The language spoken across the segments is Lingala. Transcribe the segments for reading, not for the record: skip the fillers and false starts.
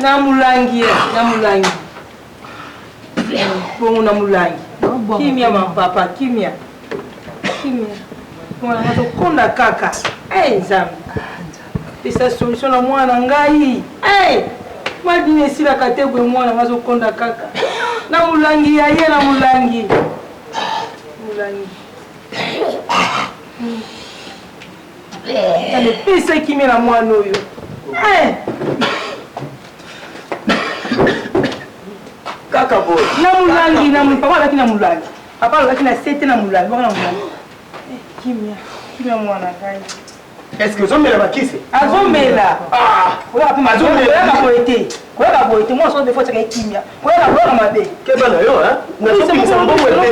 Namulangi. Bongo namulangi. Kimia papa, kimia. Mwana mato konda kaka. Nzambe. Pesa solution na mwana ngai. Madine sila kategwe mwana mato konda kaka. Namulangi ya ye namulangi. Pesa kimia na mwana oyo. Kaka boy. Namulangi papa lakini namulangi. Papa lakini sete namulangi. Baka namulangi. Kimia mwana ngai. Est-ce que vous avez la kisse? Azomela. Azomela boité. Quoi boité moi so de fois c'est kimia. Quoi mabe. Que bana yo hein? Na so ki ça mbongo le mwana.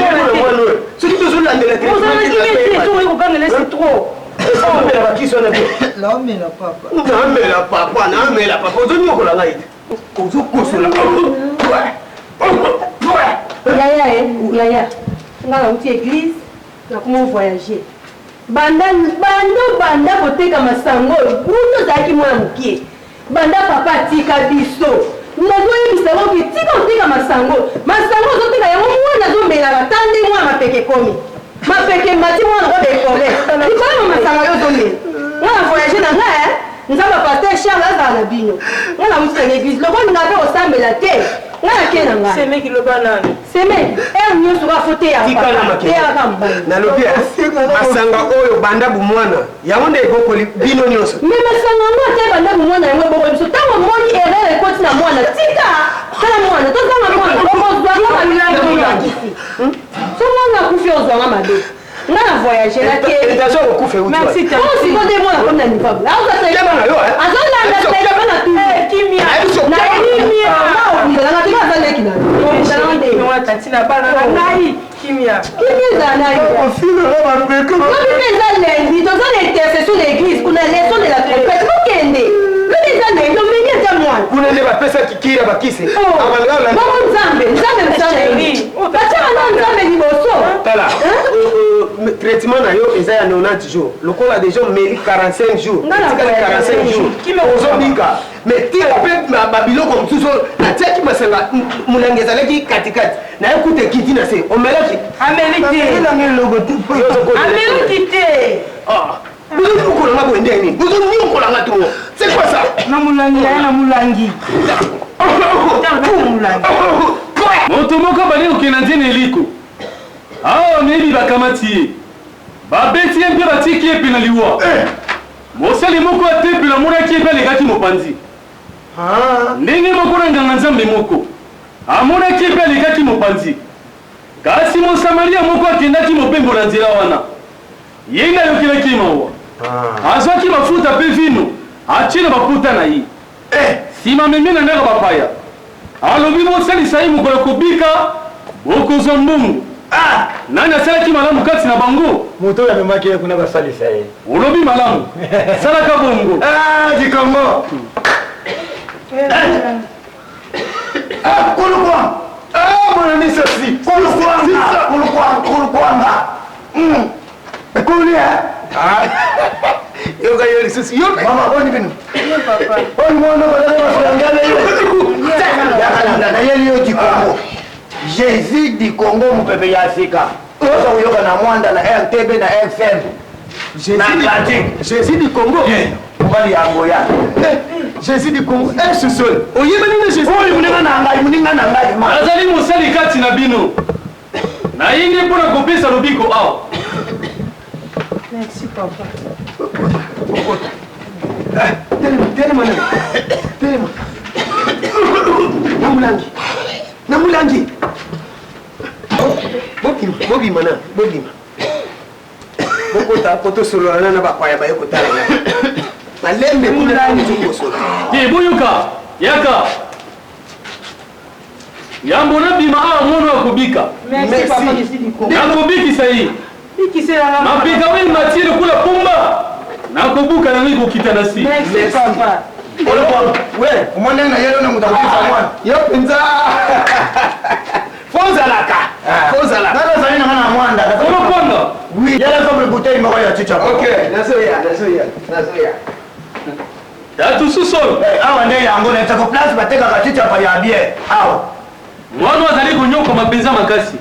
Ce qui besoin de la télé. Vous avez dit tout on va laisser trop. Azomela ba kisse on a bien. Naomela papa. Naomela papa. Ozoni ko la ngai. Ozo kosola. Yaya. Ngala uti église. Na comment voyager. Banda koteka masango buto zaki mwana mukie banda papa tika biso nazoyebisa boki tika koteka masango ozoteka yango mwana azomela batande mwana mapeke komi mapeke mati mwana kodekore likolo masanga yo ozomela mwana voyage na nga nzamba paster Charles azala na bino mwana muti na église lokoni nga mpe osambela te ngana ke na nga semeki loba nani semeki nyonso kafote ya nalobi masanga oyo banda bumwana yango nde ekokoli bino nyonso me masanga ngo te banda bumwana yango ebokoli biso ntango moni erreur ekoti na mwana tika tala mwana tozanga mwana okozwanga milangi so mwana akufi ozwanga mabe ngana voyager na te merci sikote mwana kona nipable azolanda telefona tu kimia na kimia naokunzelanga tika azaleki na Kimia lundi, dans l'intercession de l'église, qu'on a leçon de la trompette, vous kende. Vous n'avez pas fait ça qui a bakissé. Traitement na yo eza ya 90 jours. Le corps a déjà 45 jours. 45 jours. Ozobika. Mais tu appelles Babylone comme tout ça. La tête qui m'a servi. Moulangeza leki katikati. Na écoute kiti na se. Omelaki. Ameliki. Ameliki. Ah. Vous c'est quoi ça? Namulangi. Moto moko bali okenandi na eliko. Ah, mebi bakamati. Babeti mpe batiki epe na liwa. Mosali moko atepe na monaki epe alekaki mopanzi. Ndenge moko na nganga nzambe moko. Amonaki epe alekaki mopanzi. Kasi mosamaria moko akendaki mopembo na nzela wana. Yenga yokelaki mawa. Azwaki mafuta pe vino. Achina baputa na yi. Sima memi na ndeka bapaya. Alobi mosali sayi mokolo kobika bokozwa mbungu. Nani asalaki malamu kati na bango? Moto ya memaki kuna basali sayi. Olobi malamu. Salaka bongo. Dikongo. Kulukwa. Mwana ni sasi. Kulukwanga. Kulia. Yoga yoli sisi. Mama boni bino. Papa. Boni mwana wala wasangana yo. Na yeli yo Dikongo. Jésus du Congo mupepe ya Afrika. Oza uyoga na mwanda na RTB na FM. Jésus du Congo. Mbali ya ngoya. Jésus du Congo. Ce seul. Oyebani na Jésus. Oyi muninga na ngai. Azali mosali kati na bino. Na yindi mpona kopesa lobiko awa. Merci papa. Telema. Namulangi. Bogima. Bokota poto solo na bakwaya ba yokotala. Malembe mulangi zuko solo. Boyuka, yaka. Yambona bima awa mwono akubika. Merci papa, je suis du Congo. Nakubiki sahi. Mapika wini matire kula pumba. Nakubuka na niko kitanasi. Merci papa. Ouais, umone na yelo na mutakutika mwana. Yo pinza. Fonza laka. Nada zaina kana mwanda. Kono kwanga. Oui, yala comme bouteille moko ya chicha. Okay, nazoya. tatu sous-sol. Awa nde yango na tsako place bateka katita pa ya bien. Awa. Mwana azali kunyoko mapenza makasi.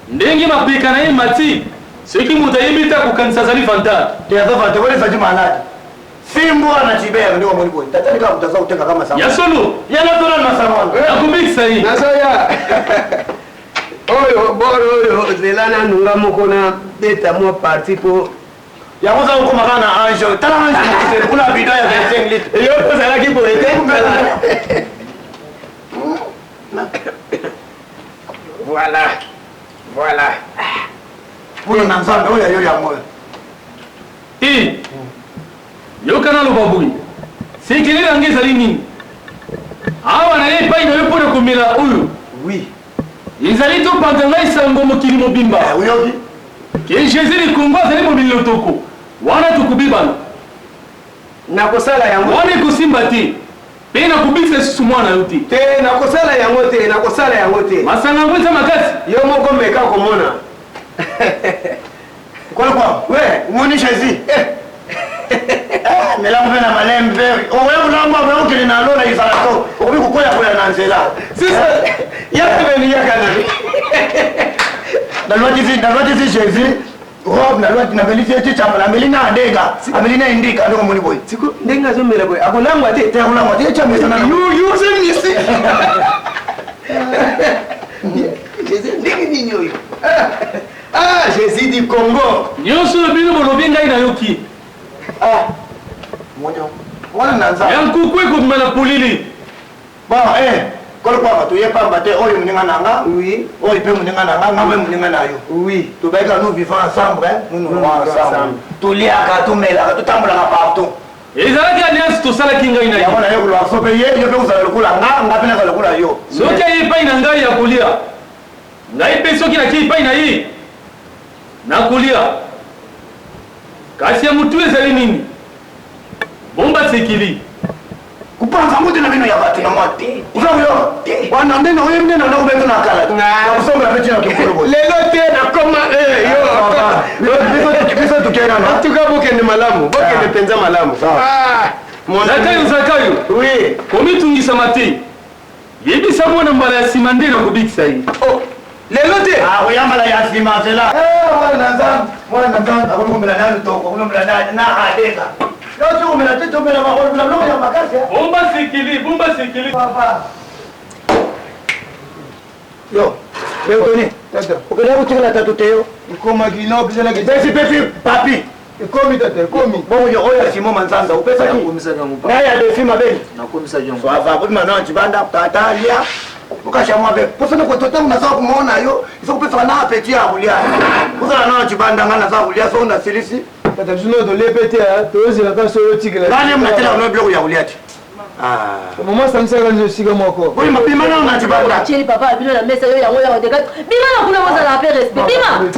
Ndenge mapika na ye mati. Soki muta yebita kukanisa zali fanta. Ndio vante wale zaji maladi. Simbo na chibera ndio mwalimu boy. Tata nika kutaza uteka kama sawa. Ya solo. Ya na tona na sawa. Nakubikisa hii. Nasoya. Oyo boro oyo zelana nunga mokona beta mo parti po. Ya koza uko makana anjo. Tala anjo mkisele kuna bidon ya 25 litres. Yo pozala ki po ete. Voilà. Voilà. Kuna na nzambe oyo yo ya moyo. Yokana lobabui. Sekele angeza lini. Awa na ye pai na yo pona komela oyo. Oui. Izali to panganga isango mokili mobimba. Uyoki. Ke Jésus ni Kongo azali mobili lotoko. Wana tukubibana. Nakosala yango. Wana kusimba te. Pe na kubisa susu mwana yote. Te nakosala yango te, nakosala yango te. Masanga ngweza makasi. Yo moko meka komona. Kwa we umoni Jésus. Melango na malembe. Owe ulango abe ukili na lola isalato. Obi kukoya koya na nzela. Sisa yaka ni yaka na. Dans l'autre Jésus, robe na loi na belisi eti chama na melina andega, amelina indika ndo moni boy. Siko ndenga zo mela boy. Akolangwa te, Te kulangwa te chama sana. you se misi. Jésus ndenge nini oyo? Ah, Jésus du Congo. Nyonso bino bolobi ngai na yoki. Monyo. Wana nanza. Yankukwe komela polili. Bon, kolo kwa tu yepa mbate oyo muninga nanga. Oui. Oyo pe muninga nanga, ngawe muninga nayo. Oui. Tu baika nous vivons ensemble, nous nous ensemble. Tu liaka tu mela, tu tambola partout. Ezalaki alliance tosalaki ngai na Ya ye. wana yo kulwa sope ye, yo pe uzala lokula nga pe na lokula yo. Soki aye epai na ngai ya kolia. Ngai mpe soki nakie epai na ye. Nakolia. Kasi ya mutu ezali nini? Bomba sekili. Kupanza mutu na bino ya batu ya mwate. Uzayo. Wana ndena oyo ndena na ubeto na kala. Na kusomba peti na kikolo. Lelo te na koma yo. Bisa tukena na. Tuka boke ni malamu. Boke ni penza malamu. Zakayo Zakayo. Oui. Komitungisa mate. Yebisa mwana mbala ya sima nde na kubikisa ye. Oh. Lelo te. Uyamba la ya sima zela. Mwana nzam, akumela na toko, akumela na adeka. Yo tu mela tete mela ma wala lo ya makasi. Bomba sekili. Papa. Yo, leo toni. Tata. Ukenda kutikala tatu teo. Ikoma kino kizela Desi pepi papi. ikomi tata ikomi. Bongo yo oya simo manzanza upesa ki. Na ya defi mabeni. Nakomisa jongo. So ava kwa mana chibanda tatalia. Ukashamwa be. Posa kwa toto unaza kumuona yo. Iso kupesa na apeti ya kulia. Posa na chibanda ngana za kulia so na silisi. Tata tuno do lepete ya tozi la kaso yo tigela. Nani mnatela no bloku ya kulia ti. Mama samisa kanjo siga moko. Kwa mapima na chibanda. Cheli papa bino na mesa yo yango ya odeka. Bima na kuna moza la paix respect. Bima.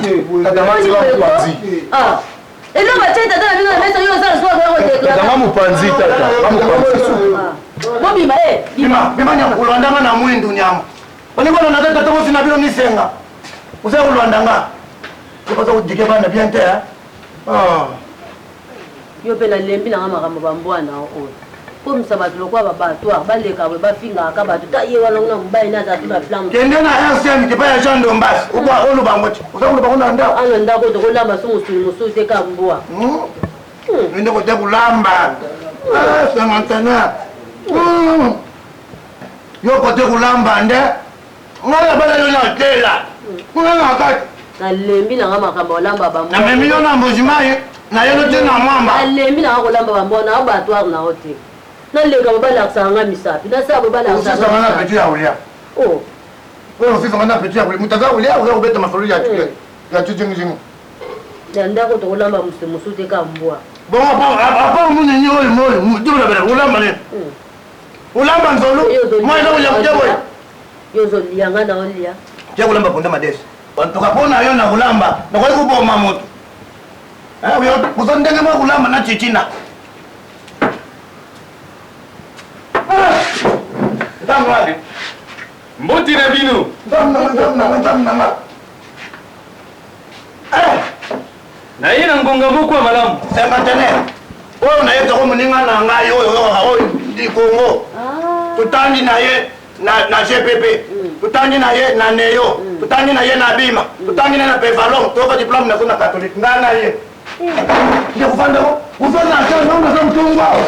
Tata mati wa mpanzi. Ah. Elo ba cheta tata bino na mesa yo za so ya odeka. Tata mamu panzi tata. Mamu panzi. Mo bima Bima nyamu kulwandanga na mwindu nyamu. Wani kwa na tata tomo sina bilo nisenga. Usa kulwandanga. Kwa udike bana bien te yo pe na lembi na makambo bambwana oyo. Komisa bato lokwa babatoire baleka bwe bafingaka bato ta ye wana kuna mobali na azatu na flamme kende na RCM kipa ya Jean Dombas ukwa olu bangoti usakulo bakona ndao ano ndako tokolamba sungu mosusu te ka mbwa ende kote kulamba sangantana yo kote kulamba nde ngala bala yo na tela kuna ngakati na lembi na makambo olamba bambwa na memilo na mbozimai na yelo te na mwamba na lembi na kolamba bambwa na abattoire na hote na leka babalakisaka nga misapi na saa babalakisaka usisangana petu ya ulia oh wewe usisangana petu ya ulia mutaza ulia uza kubeta mafuruli ya chujingu na ndako tokolamba mosusu te ka mbwa bon apa munye ni oyo moyo mudula bela ulamba ne ulamba nzolu mwana ulia mjabo yo zolia nga na olia ya kulamba ponda madesi tukapona yo na kulamba na kwa kuboma moto yo kusondenge mwa kulamba na chichina ndamwali Mboti na bino. ndamnama Na yena ngonga moko wa malamu. sengatene oyo nayebisa ko moninga na ngai oyo ndi Congo tutandi na ye na GPP tutandi na ye na Neyo tutandi na ye na Bima tutandi na Pevalon toka diplôme na zona catholique ngana ye ndio kufanda ko ufanya kazi na mtungu wao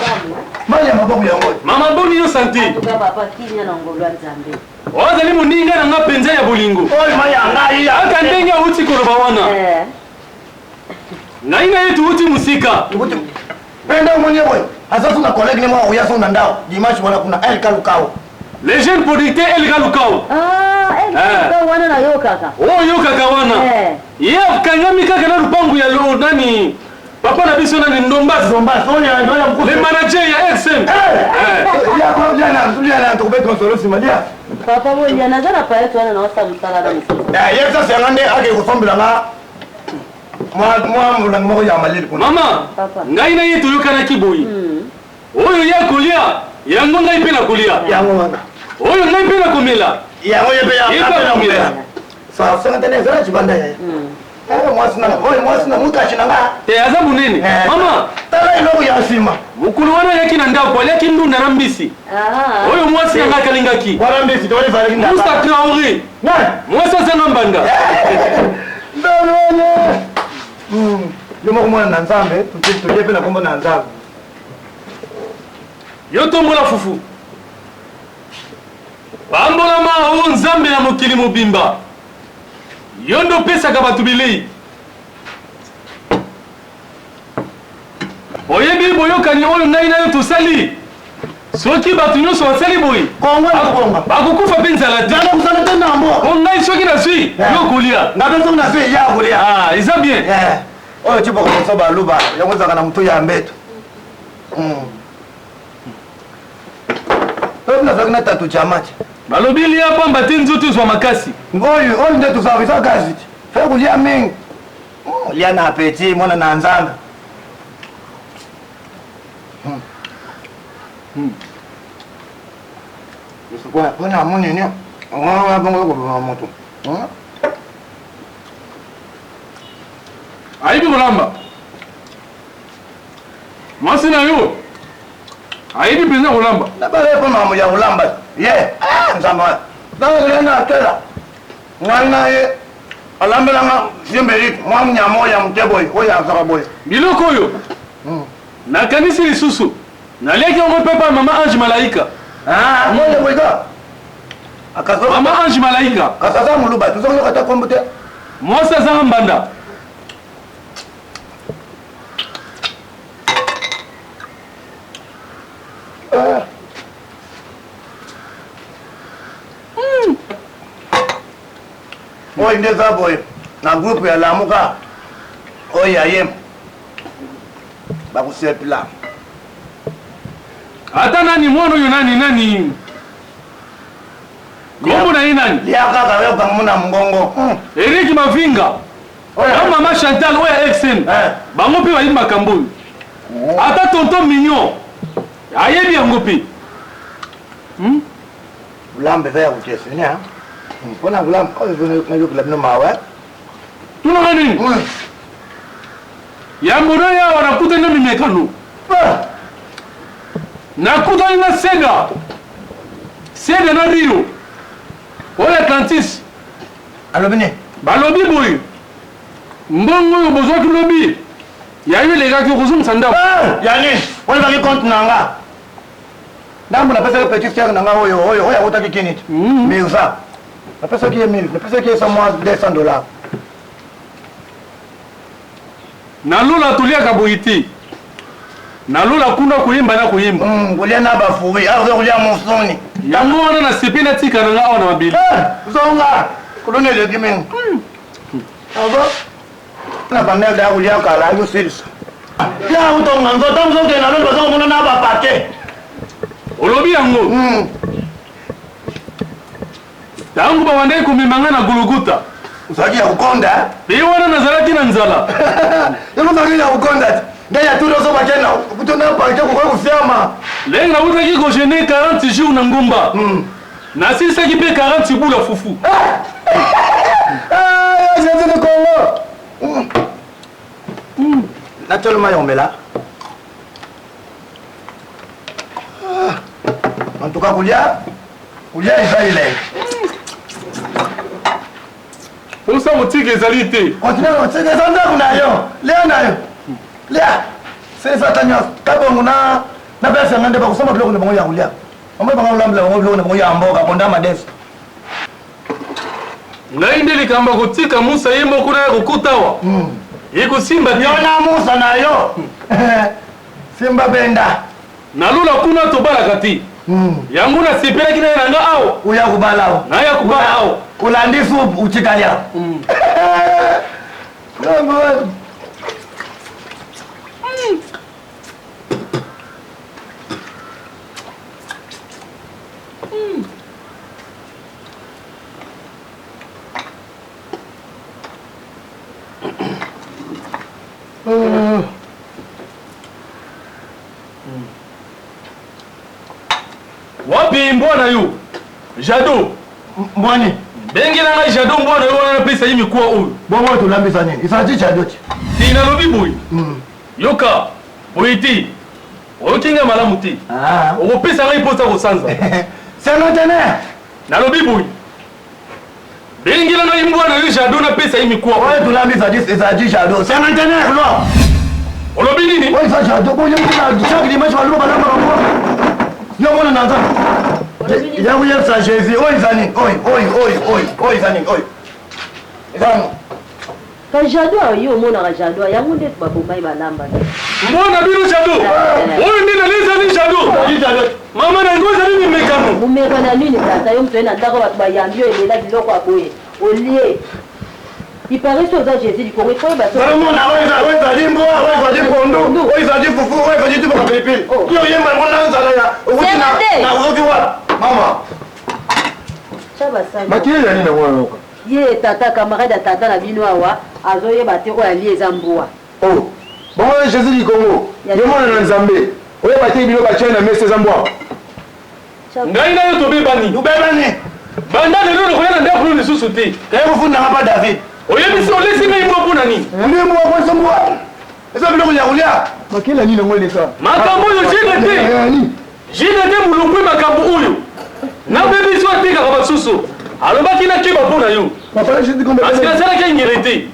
mali mababu yango mama boni yo santi tuka papa kinya na ngolo nzambe ozali moninga na nga penza ya bolingo oyo mali ngai aka ndenge uti koloba wana ngai na yetu uti musika penda mwenye boy asa tuna collègue ni mwa uya sona ndao dimanche wana kuna El Kalukao les jeunes producteurs El Kalukao El Kalukao wana na yo kaka yo kaka wana ye kangami kaka na lupangu ya lo nani papa na biso nani Ndombas sonya ndoya mkuu le manager ya XM ya kwa jana tukubeta solo simadia papa boya nazana pa yetu wana na wasa msala na msala yesa sengande ake kusombela nga mwa mulango moko ya malili kuna mama ngai na yetu yokana kiboyi oyo ya kolia yango ngai pe na kolia yango wana oyo ngai pe na komela yango yepe ya komela sa sanga tena zara chibanda ya mwasi na mukashi na nga te aza munene mama tala iloko ya sima mukulu wana yaki na ndako aliaki ndunda na mbisi oyo mwasi na nga akalingaki wana mbisi toli valaki ndaka Musa Traoré mwasi azanga mbanda ndolone yo moko mwana na nzambe tulie pe na kombo na nzambe yo tombola fufu pambolama o nzambe na mokili mobimba yo ndo opesaka bato bilei oyebi boyokani oyo ngai na yo tosali soki bato nyonso basali boye bakokufa mpe nzala te o ngai soki nazwi yo kolia eza bien oyo ciboko moso baluba yango ezaka na motu ya mbeto oyo nazalaki na tatu chamati balobi lia pamba te nzoto ezwa makasi oyo nde tozalisa kasi fe kolia mingi lia na apeti mwana na nzambe mpona monini bongo koboma moto ayibi kolamba mwasi na yo ayibi mpenza kolamba nabale mpo makambo ya kolamba ye nzambe ntangokolia na tela ngai na ye alambelanga yembeliki mwa nyama oyo ya mote boye oyo azaka boye biloko oyo nakanisi lisusu naliaki yango mpe pa mama ange malaika moye boyeka mama ange malaika kasi aza moluba tozokoyokata kombo te mwasi azanga mbanda oyo nde eza boye na groupe ya lamuka oyo ya ye bakusepila ata nani mwana oyo nani kombo na ye nani lia kaka yokango na mongongo eriki mavinga na mama chantal oyo ya exen bango mpe bayibi makambo oyo ata tonton mignon ayebi yango mpe bulambe eza ya kukesenia mpona bulambe oyo nayokela bino mawe tunanga nini yango no yawa nakutani na mimekano nakutani na seda na rio oyo atlantis alobi ne balobi boye mbongo oyo bozwaki lobi yayo elekaki okozongisa ndako ya nini oyo baki compte na nga ndambo napesaki petit frère na nga oyo akotaki kiniti mirza napesaki ye 1000 napesaki ye samwa $200 nalola toliaka boye te nalola kuna koyemba na koyemba kolia na bafuri aoza kolia mosoni yango wana nasepe natika na nga awa na mabele zonga koloni eleki mingi abo na bamere da kolia kala yo silisa ya utonga nzota mzokena lolo bazokomona na bapake olobi yango ntango bawandaki komemanga na guluguta ozalaki ya kokonda pe wana nazalaki na nzala yango ozalaki ya kokonda te ngai ya tuli ozo bakena kutona pake kokoki kosiama lenge nawutaki kogene 40 jours na ngomba nasilisaki mpe 40 bula fufu jésus de congo natolema yomela En tout cas, Koulia eza ile. Pour ça, on tire les alités. Continue, on tire les andaks na yo. Léa na yo. Léa. C'est ça, Tanya. Kabongo na pesa ngande ba kusoma biloko na bango ya Koulia. Omwe bango lambla bango biloko na bango ya mboka ponda madeso. Ngai nde likamba kotika Musa ye moko na kokutawa. Yeko simba ti. Yona Musa na yo. Simba benda. Nalula kuna tobala kati. Yangu na sipela kina nanga awo. Uya kubalao. Na ya kubala awo. Ulandi soup uchikalia. No. Wapi mbwana yu? Jado. Mwani. Bengi na ngai Jado mbwana yu wana pesa yimi kuwa uyu. Bongo tulambisa nini? Isaji Jado chi. Tina lobi boy. Yoka. Boiti. Okinga malamu ti. Oko pesa ngai posa ko sanza. Centenaire. Na lobi boy. Bengi na ngai mbwana yu Jado na pesa yimi kuwa. Wewe tulambisa Isaji Jado. Centenaire lo. Olobi nini? Wewe Isaji Jado bonyo kuna chaki dimashi waluba balamba kwa. Yo mwana nanza. Yangu yesa Jésus. Oi zani. Oi zani. Zani. Ka Jado yo mona ka Jado yangu nde babomai balamba. Mbona bino Jado? Oyo ndi naleza ni Jado. Mama na ngoza nini mekano? Mumekana nini tata yo mtenda ndako watu bayambio elela biloko aboye. Olie. Ipare so za Jésus di Congo kwa baso. Mona wewe zali mbo, wewe zali pondo, wewe zali fufu, wewe zali tuba pilipili. Yo yemba mwana zala ya. Na uki wa mama. Chaba sana. Makile ya nini na mwana wako? Ye tata camarade tata na bino awa azoyeba te ko ya lieza mboa. Oh. Bongo Jésus di Congo. Yo mwana na Nzambe. Oyo bate bilo ka chena messe zambwa. Ngai na yo tobebani. Ubebani. Banda lelo no koyana nda kulu lisusu te. Kaye kufunda hapa David. Oyebi so lesi ngai mwa pona nini? Ndimo kwa zambwa. Esa bilo kunya kulia. Makile nini ngole ka? Makambo yo jina te. Jina te mulungwe makambo oyo. Na bebi so atika kwa basusu. Alobaki na kiba pona yo. Papa Jésus kombe. Asika sala ke ngirete.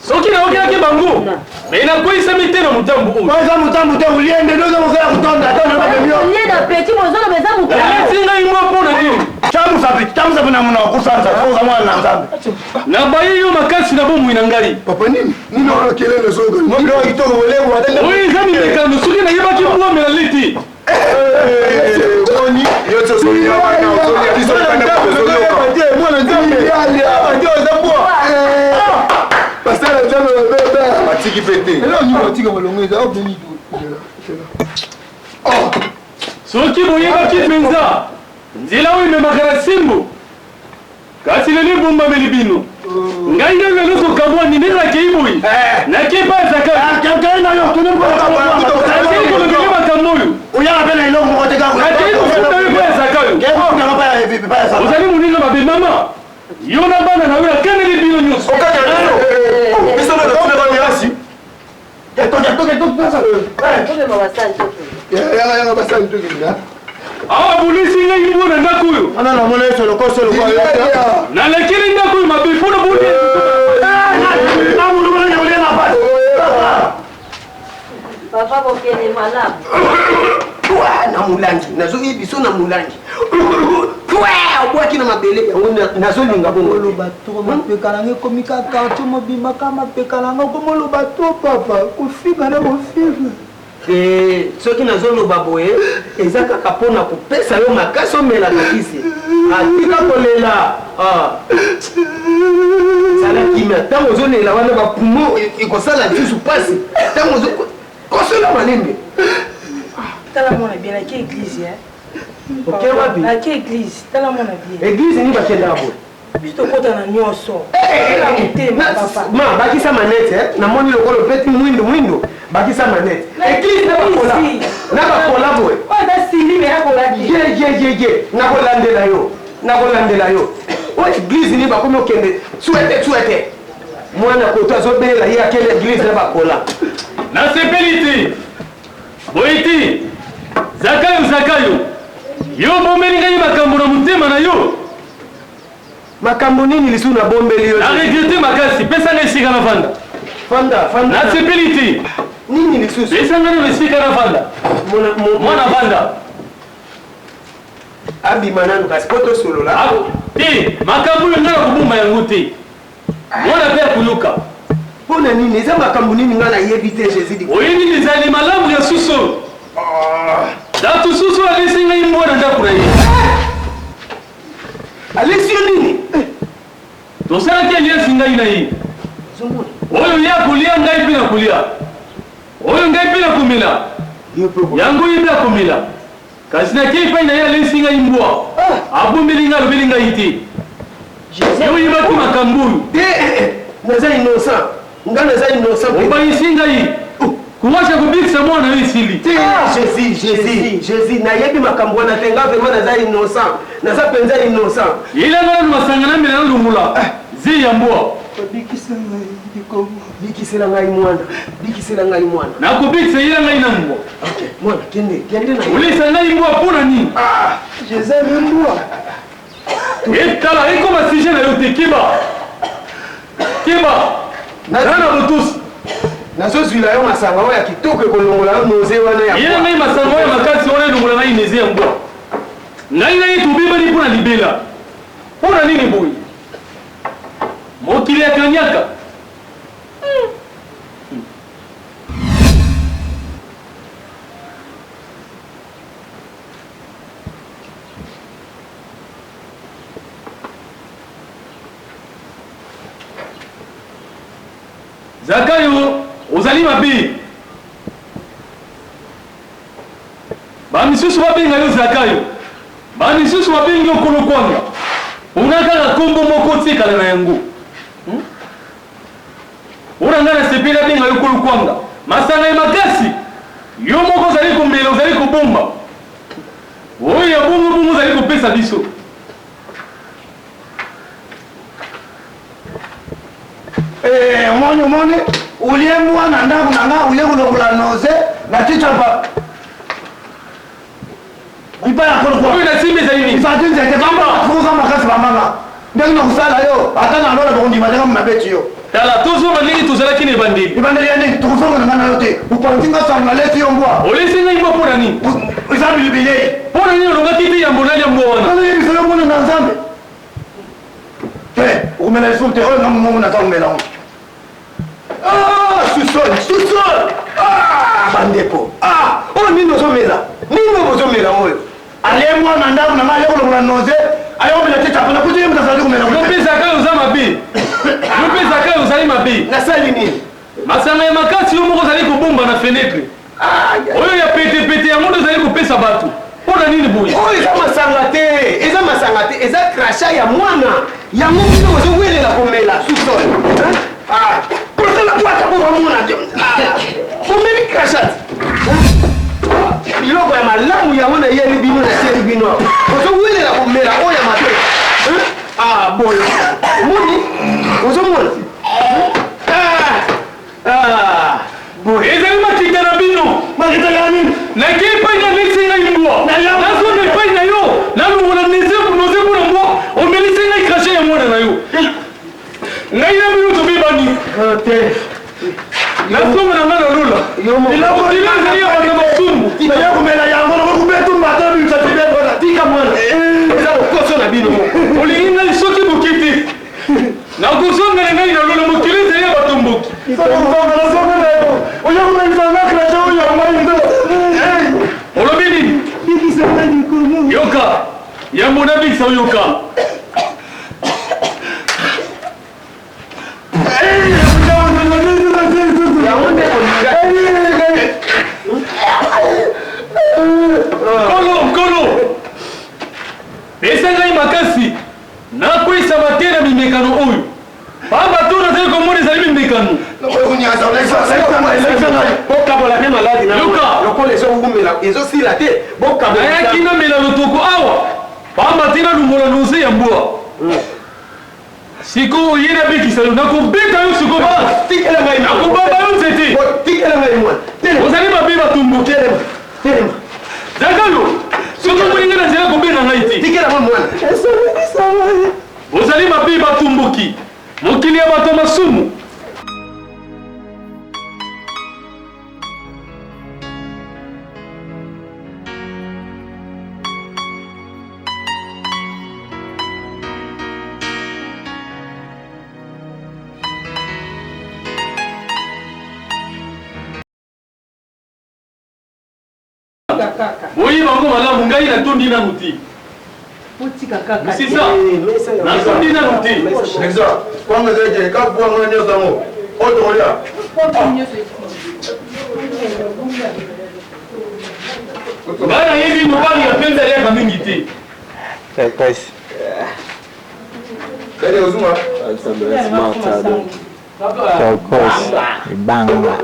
Soki na okela ke bango. Mais na ko isa mite na mutambu oyo. Kwa mutambu te uliende ndio mzee kutonda hata na babio. Ye na petit mozo na beza muko. Singa imwa pona nini? Chamu sapi na muna kusanza kwa mwana Nzambe. Na bayi yo makasi na bomu inangali. Papa nini? Nini wana kelele soga? Ndio kitoko olewa atenda. Oyi zami mekano soki na yeba ki mwa melaliti. Boni yote sori ya bana sori ya kiso kana kuzoyoka. Mwana Nzambe ndio zabwa. Pasala Nzambe baba. Matiki pete. Leo ni matiki molongeza au beni Soki boyeba ki penza. Nzila oyo memaka simbo. Kasi leli bomba melibino. Ngai ndio lelo kokabwa ni ndela keiboyi. Na kepa zaka. Kankai na yo tuni kwa Kasi ko ngeli makamoyo. Uyanga pena ilo mwote kako. Ati ko futa yo kwa zaka yo. Kemo kuna hapa ya vipi paya sana. Uzali muninga mabe mama. Yona bana na wewe kana libino nyuso. Okaka leo. Biso na kwa kwa miasi. Toke sasa. Tobe mawasanje. Yanga basani tukina. Awa bulisi ngai mbona ndakuyo. Ana na mwana yeso lokoso lokwa yote. Na lekini ndakuyo mabe pona budi. Na mulu mwana yule na basi. Papa bokele malamu. Na mulangi. Nazo biso na mulangi. Obwaki na mabele yango nazolinga bongo. Olobato mapekalanga ekomika karto mobimaka mapekalanga komoloba to papa kofika na kofika. Soki nazoloba boye eza kaka mpona kopesa yo makasi omela nakisi atika kolela sala kimia ntango ozolela wana bapumo ekosala lisusu pasi ntango ozokosola malembe tala mona bien naki église oke wapi naki église tala mona bien église ni bakendaka boye biso tokotana nyonso ma bakisa manete namoni lokolo peti mwindu bakisa manete église na bakola boye ye nakolandela yo o église ni bakomi okende suete mwana koto azobelela ye akele église na bakola nasepeli te boye te zakayo yo bombeli ngai makambo na motema na yo makambo nini lisu na bombeli yo na regrete makasi pesa ngai esika na vanda fanda nasepeli te nini lisusu pesa ngai na esika na vanda mwana vanda abima nanu kasi po tosolola te makambo oyo ngai na kobomba yango te mwana mpe akoyoka mpona nini eza makambo nini ngai nayebi te jésus oyebi ezali malamu ya susu datu susu alesi ngai mbwa na ndako na ye alesi yo nini tosalaki aliasi ngai na ye oyo ye akolia ngai mpe na kolia oyo ngai mpe na komela yango ye mpe akomela kasi nakei epai na ye alesi ngai mbwa abombeli ngai alobeli ngai te yo yebaki makambo oyo te naza innocent nga naza innocent obangisi ngai kuwasha kubikisa mwana yo esili jésus nayebi makambo wana te nga vraimen naza innocent naza mpenza innocent ilanga nanu masanga na mbela nalungula zi ya mbwa bikisela ngai mwana nakobikisa yila ngai na mbwa mwana kende na olesa ngai mbwa mpona nini jésus mbwa etala ekoma sije na yo te kiba nana botusi nazozwila yo masanga oyo ya kitoko ekolongola yo noze wana yila ngai masanga oyo makasi wana elongola ngai neze ya mbwa ngai ngai tobebani mpona libela mpona nini boyi mokili ya kanyaka Zakayo ozali mabe bamisusu babenga yo Zakayo bamisusu babengi yo kolokwanga unakaka kombo moko tikala na yango uranga na sepela benga yo kolokwanga masanga ya makasi yo moko ozali komela ozali kobomba oyo ya bongo ozali kopesa biso moni ulie mwana ndako nanga ulie kulongola noze na tichapa ibaya kolokwa oyo na simbe za nini ifatinze te kamba makasi bamanga ndenge na kusala yo ata na lola bondi madanga mabeti yo tala tozo malingi tozalaki ne bandeli ibandeli yani tukufonga na yo te upanzinga sanga leti yo mbwa olesinga imbo pona nini izabi libile pona nini olongaki te yambo na yambo wana kana yebi so mona na nzambe te ukumela isunte oyo ngamu mungu na taumela ngo susol bandeko oyo nini ozomela oyo ale mwana ndako nanga ale kolongola noze ayomela te tapana kuti ye mutazali kumela lopezaka oza mabe lopezaka ozali mabe nasali nini masanga ya makasi yo moko ozali kobomba na fenetre oyo ya petepete yango nde ozali kopesa bato mpona nini boye oyo eza masanga te eza krasha ya mwana yango bino ozowelela komela susol portala bwata bobamona omeli krashat biloko ya malamu yango nayeli bino nasieli bino ozowelela komela oyo ya mabe boyo omoni ozomona ezali makita na bino makitaka nini nake epai na nesi ngai mbwa nazonga epai na yo nalongola noze kuna mbwa omelisi ngai krashe ya mwana na yo ngai na bino tobebani nasonga na ngai nalola ilakotila ezali ya bana mosumbu ya komela yango nakokubetumba ata bisatibekona tika mwana eza lokoso na bino olingi ngai soki boki te nakosonga na ngai nalola mokili ezali ya bato mboki olobi nini yoka yambo na bikisa oyoka kolo pesa ngai makasi nakwisa bate na mimekano oyo babato nazali komona ezali mimekano bokabola mpe maladi lokola ezowumela ezosila te nayaki namela lotoko awa pamba te nalungola noze ya mbwa sikoyo ye nabekisa yo nakobeta yo sikoyo nakobamba yo nzete ozali mabe batumbu zakayo soki omoninga na nzela Oui, bango malamu ngai natondi nanu te. C'est ça. Natondi nanu te. Nexa, kwanga zeje ka bwanga nyoza mo. Otolia. Bana hivi mobali yapenza leka mingi te. Kasi. Kale uzuma. Of course. Banga.